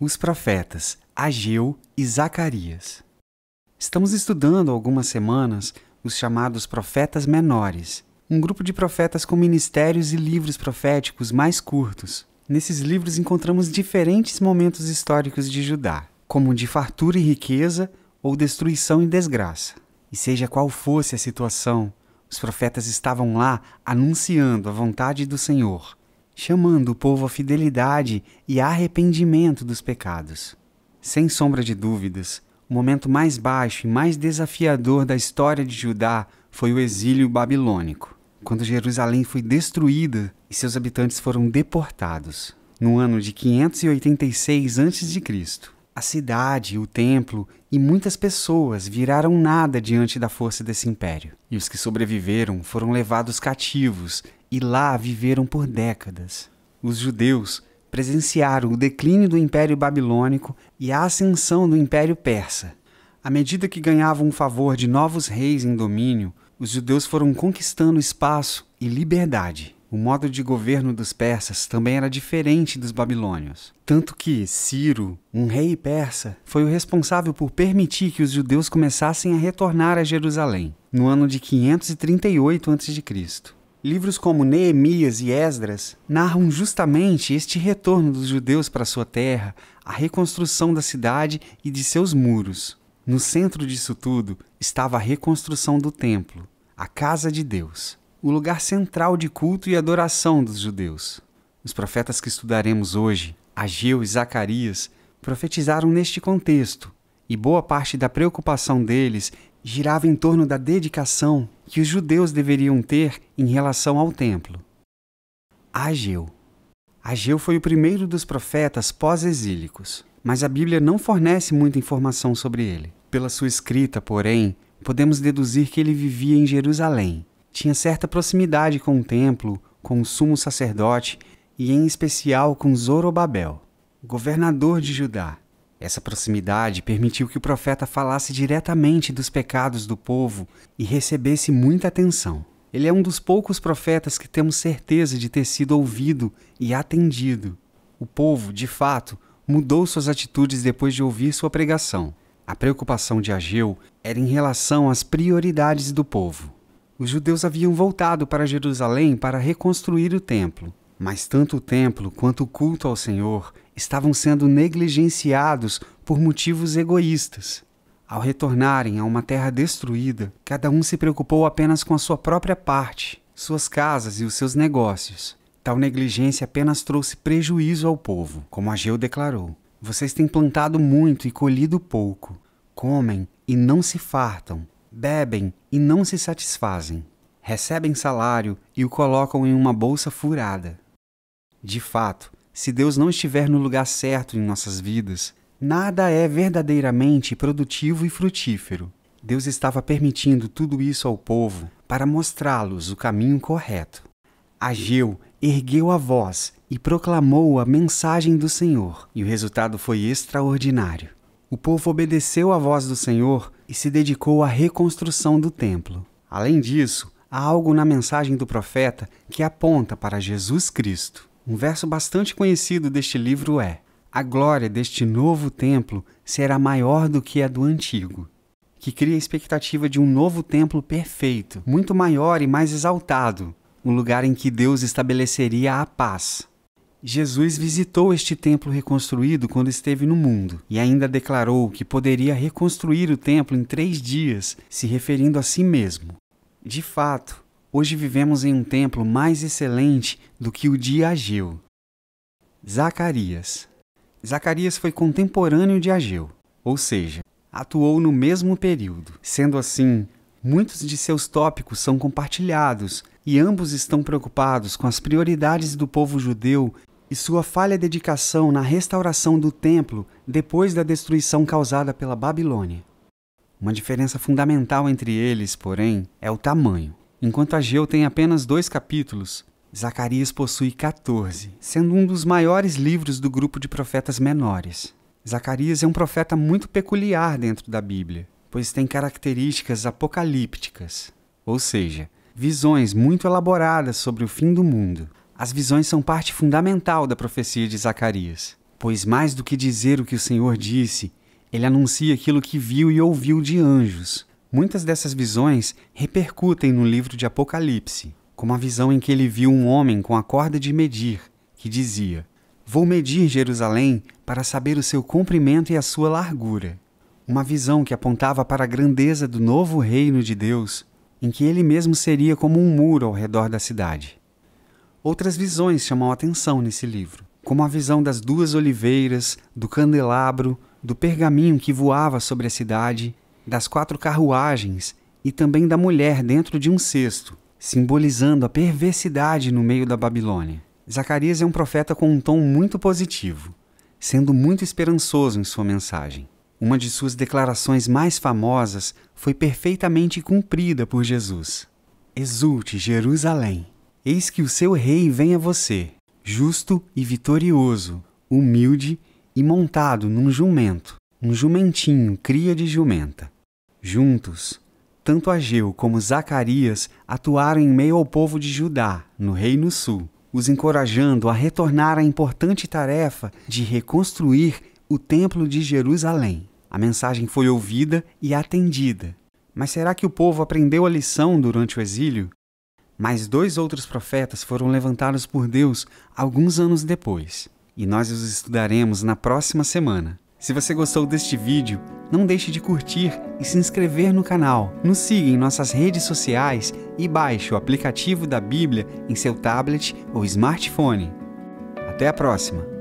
os profetas Ageu e Zacarias. Estamos estudando há algumas semanas os chamados profetas menores, um grupo de profetas com ministérios e livros proféticos mais curtos. Nesses livros encontramos diferentes momentos históricos de Judá, como de fartura e riqueza ou destruição e desgraça. E seja qual fosse a situação, os profetas estavam lá anunciando a vontade do Senhor, chamando o povo à fidelidade e arrependimento dos pecados. Sem sombra de dúvidas, o momento mais baixo e mais desafiador da história de Judá foi o exílio babilônico, quando Jerusalém foi destruída e seus habitantes foram deportados. No ano de 586 a.C., a cidade, o templo e muitas pessoas viraram nada diante da força desse império. E os que sobreviveram foram levados cativos e lá viveram por décadas. Os judeus presenciaram o declínio do Império Babilônico e a ascensão do Império Persa. À medida que ganhavam o favor de novos reis em domínio, os judeus foram conquistando espaço e liberdade. O modo de governo dos persas também era diferente dos babilônios. Tanto que Ciro, um rei persa, foi o responsável por permitir que os judeus começassem a retornar a Jerusalém, no ano de 538 a.C. Livros como Neemias e Esdras narram justamente este retorno dos judeus para sua terra, a reconstrução da cidade e de seus muros. No centro disso tudo estava a reconstrução do templo, a casa de Deus, o lugar central de culto e adoração dos judeus. Os profetas que estudaremos hoje, Ageu e Zacarias, profetizaram neste contexto, e boa parte da preocupação deles girava em torno da dedicação que os judeus deveriam ter em relação ao templo. Ageu. Ageu foi o primeiro dos profetas pós-exílicos, mas a Bíblia não fornece muita informação sobre ele. Pela sua escrita, porém, podemos deduzir que ele vivia em Jerusalém. Tinha certa proximidade com o templo, com o sumo sacerdote e, em especial, com Zorobabel, governador de Judá. Essa proximidade permitiu que o profeta falasse diretamente dos pecados do povo e recebesse muita atenção. Ele é um dos poucos profetas que temos certeza de ter sido ouvido e atendido. O povo, de fato, mudou suas atitudes depois de ouvir sua pregação. A preocupação de Ageu era em relação às prioridades do povo. Os judeus haviam voltado para Jerusalém para reconstruir o templo, mas tanto o templo quanto o culto ao Senhor estavam sendo negligenciados por motivos egoístas. Ao retornarem a uma terra destruída, cada um se preocupou apenas com a sua própria parte, suas casas e os seus negócios. Tal negligência apenas trouxe prejuízo ao povo, como Ageu declarou. Vocês têm plantado muito e colhido pouco. Comem e não se fartam. Bebem e não se satisfazem. Recebem salário e o colocam em uma bolsa furada. De fato, se Deus não estiver no lugar certo em nossas vidas, nada é verdadeiramente produtivo e frutífero. Deus estava permitindo tudo isso ao povo para mostrá-los o caminho correto. Ageu ergueu a voz e proclamou a mensagem do Senhor, e o resultado foi extraordinário. O povo obedeceu à voz do Senhor e se dedicou à reconstrução do templo. Além disso, há algo na mensagem do profeta que aponta para Jesus Cristo. Um verso bastante conhecido deste livro é: a glória deste novo templo será maior do que a do antigo, que cria a expectativa de um novo templo perfeito, muito maior e mais exaltado, um lugar em que Deus estabeleceria a paz. Jesus visitou este templo reconstruído quando esteve no mundo e ainda declarou que poderia reconstruir o templo em 3 dias, se referindo a si mesmo. De fato, hoje vivemos em um templo mais excelente do que o de Ageu. Zacarias. Zacarias foi contemporâneo de Ageu, ou seja, atuou no mesmo período. Sendo assim, muitos de seus tópicos são compartilhados e ambos estão preocupados com as prioridades do povo judeu e sua falha dedicação na restauração do templo depois da destruição causada pela Babilônia. Uma diferença fundamental entre eles, porém, é o tamanho. Enquanto Ageu tem apenas 2 capítulos, Zacarias possui 14, sendo um dos maiores livros do grupo de profetas menores. Zacarias é um profeta muito peculiar dentro da Bíblia, pois tem características apocalípticas, ou seja, visões muito elaboradas sobre o fim do mundo. As visões são parte fundamental da profecia de Zacarias. Pois mais do que dizer o que o Senhor disse, ele anuncia aquilo que viu e ouviu de anjos. Muitas dessas visões repercutem no livro de Apocalipse, como a visão em que ele viu um homem com a corda de medir, que dizia: "Vou medir Jerusalém para saber o seu comprimento e a sua largura." Uma visão que apontava para a grandeza do novo reino de Deus, em que ele mesmo seria como um muro ao redor da cidade. Outras visões chamam a atenção nesse livro, como a visão das 2 oliveiras, do candelabro, do pergaminho que voava sobre a cidade, das 4 carruagens e também da mulher dentro de um cesto, simbolizando a perversidade no meio da Babilônia. Zacarias é um profeta com um tom muito positivo, sendo muito esperançoso em sua mensagem. Uma de suas declarações mais famosas foi perfeitamente cumprida por Jesus. "Exulte, Jerusalém! Eis que o seu rei vem a você, justo e vitorioso, humilde e montado num jumento, um jumentinho cria de jumenta." Juntos, tanto Ageu como Zacarias atuaram em meio ao povo de Judá, no Reino Sul, os encorajando a retornar à importante tarefa de reconstruir o Templo de Jerusalém. A mensagem foi ouvida e atendida. Mas será que o povo aprendeu a lição durante o exílio? Mais 2 outros profetas foram levantados por Deus alguns anos depois, e nós os estudaremos na próxima semana. Se você gostou deste vídeo, não deixe de curtir e se inscrever no canal. Nos siga em nossas redes sociais e baixe o aplicativo da Bíblia em seu tablet ou smartphone. Até a próxima!